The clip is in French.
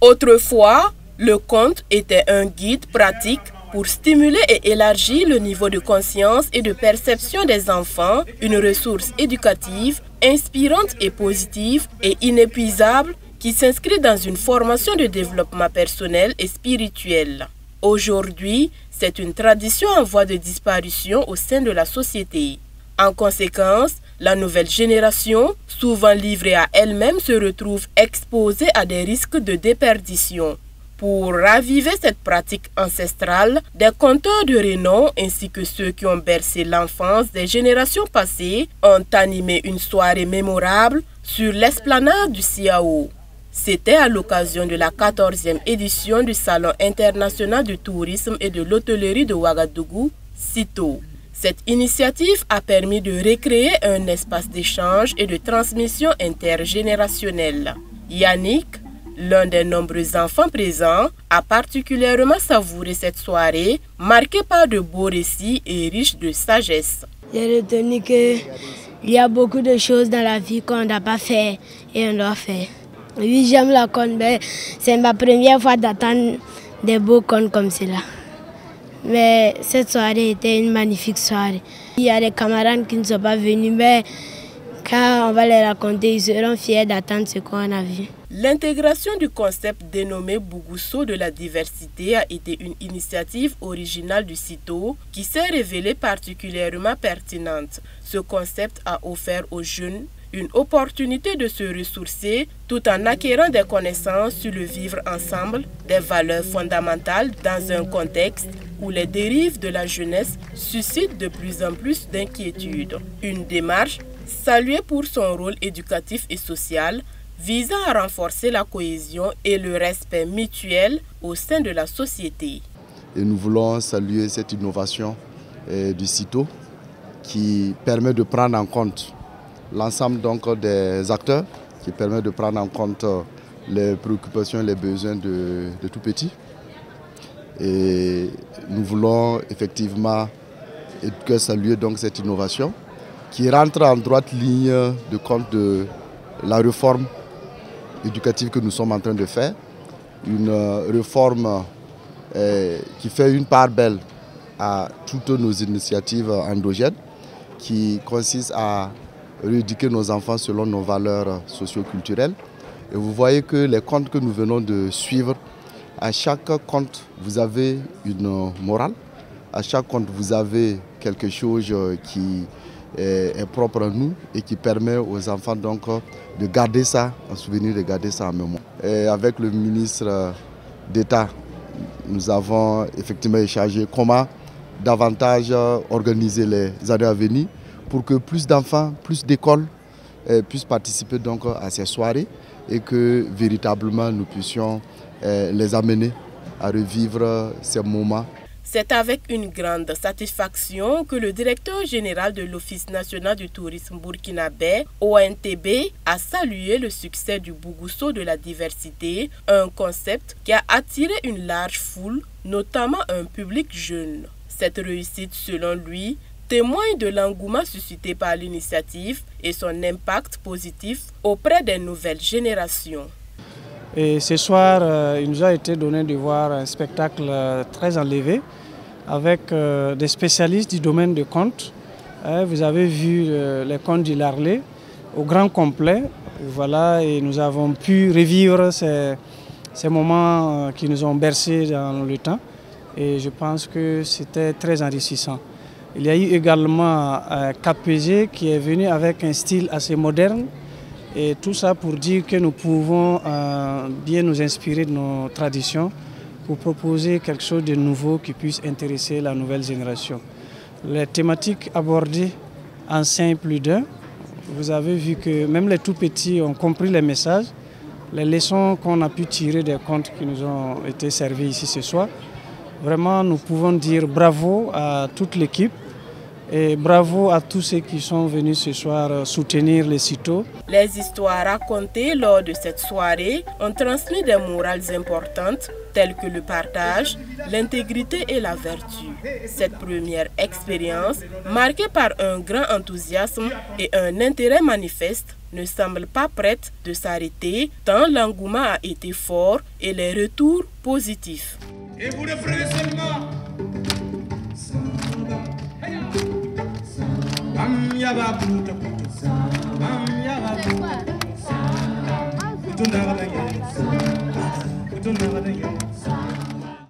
Autrefois, le conte était un guide pratique pour stimuler et élargir le niveau de conscience et de perception des enfants, une ressource éducative, inspirante et positive et inépuisable qui s'inscrit dans une formation de développement personnel et spirituel. Aujourd'hui, c'est une tradition en voie de disparition au sein de la société. En conséquence, la nouvelle génération, souvent livrée à elle-même, se retrouve exposée à des risques de déperdition. Pour raviver cette pratique ancestrale, des conteurs de renom ainsi que ceux qui ont bercé l'enfance des générations passées ont animé une soirée mémorable sur l'esplanade du CIAO. C'était à l'occasion de la 14e édition du Salon international du tourisme et de l'hôtellerie de Ouagadougou, CITO. Cette initiative a permis de recréer un espace d'échange et de transmission intergénérationnelle. Yannick, l'un des nombreux enfants présents, a particulièrement savouré cette soirée, marquée par de beaux récits et riche de sagesse. J'ai retenu qu'il y a beaucoup de choses dans la vie qu'on n'a pas fait et on doit faire. Oui, j'aime la conte, mais c'est ma première fois d'attendre des beaux contes comme cela. Mais cette soirée était une magnifique soirée. Il y a des camarades qui ne sont pas venus, mais quand on va les raconter, ils seront fiers d'attendre ce qu'on a vu. L'intégration du concept dénommé Bougousso de la diversité a été une initiative originale du CITO qui s'est révélée particulièrement pertinente. Ce concept a offert aux jeunes une opportunité de se ressourcer tout en acquérant des connaissances sur le vivre ensemble, des valeurs fondamentales dans un contexte où les dérives de la jeunesse suscitent de plus en plus d'inquiétudes. Une démarche saluée pour son rôle éducatif et social, visant à renforcer la cohésion et le respect mutuel au sein de la société. Et nous voulons saluer cette innovation du CITO qui permet de prendre en compte l'ensemble des acteurs, qui permet de prendre en compte les préoccupations et les besoins de tout petit. Et nous voulons effectivement saluer cette innovation qui rentre en droite ligne de compte de la réforme éducative que nous sommes en train de faire. Une réforme qui fait une part belle à toutes nos initiatives endogènes, qui consiste à rééduquer nos enfants selon nos valeurs socio-culturelles. Et vous voyez que les contes que nous venons de suivre, à chaque conte, vous avez une morale. À chaque conte, vous avez quelque chose qui est propre à nous et qui permet aux enfants de garder ça en souvenir, de garder ça en mémoire. Et avec le ministre d'État, nous avons effectivement échangé comment davantage organiser les années à venir pour que plus d'enfants, plus d'écoles puissent participer à ces soirées et que véritablement nous puissions les amener à revivre ces moments. C'est avec une grande satisfaction que le directeur général de l'Office national du tourisme burkinabé, ONTB, a salué le succès du Bougousso de la diversité, un concept qui a attiré une large foule, notamment un public jeune. Cette réussite, selon lui, témoigne de l'engouement suscité par l'initiative et son impact positif auprès des nouvelles générations. Et ce soir, il nous a été donné de voir un spectacle très enlevé avec des spécialistes du domaine de contes. Vous avez vu les contes du Larlé au grand complet. Voilà, et nous avons pu revivre ces moments qui nous ont bercés dans le temps. Et je pense que c'était très enrichissant. Il y a eu également KPG qui est venu avec un style assez moderne. Et tout ça pour dire que nous pouvons bien nous inspirer de nos traditions pour proposer quelque chose de nouveau qui puisse intéresser la nouvelle génération. Les thématiques abordées en plus d'un, vous avez vu que même les tout petits ont compris les messages, les leçons qu'on a pu tirer des contes qui nous ont été servis ici ce soir. Vraiment, nous pouvons dire bravo à toute l'équipe. Et bravo à tous ceux qui sont venus ce soir soutenir les CITO. Les histoires racontées lors de cette soirée ont transmis des morales importantes tels que le partage, l'intégrité et la vertu. Cette première expérience, marquée par un grand enthousiasme et un intérêt manifeste, ne semble pas prête de s'arrêter tant l'engouement a été fort et les retours positifs. Et vous reprenez seulement. Bam yaba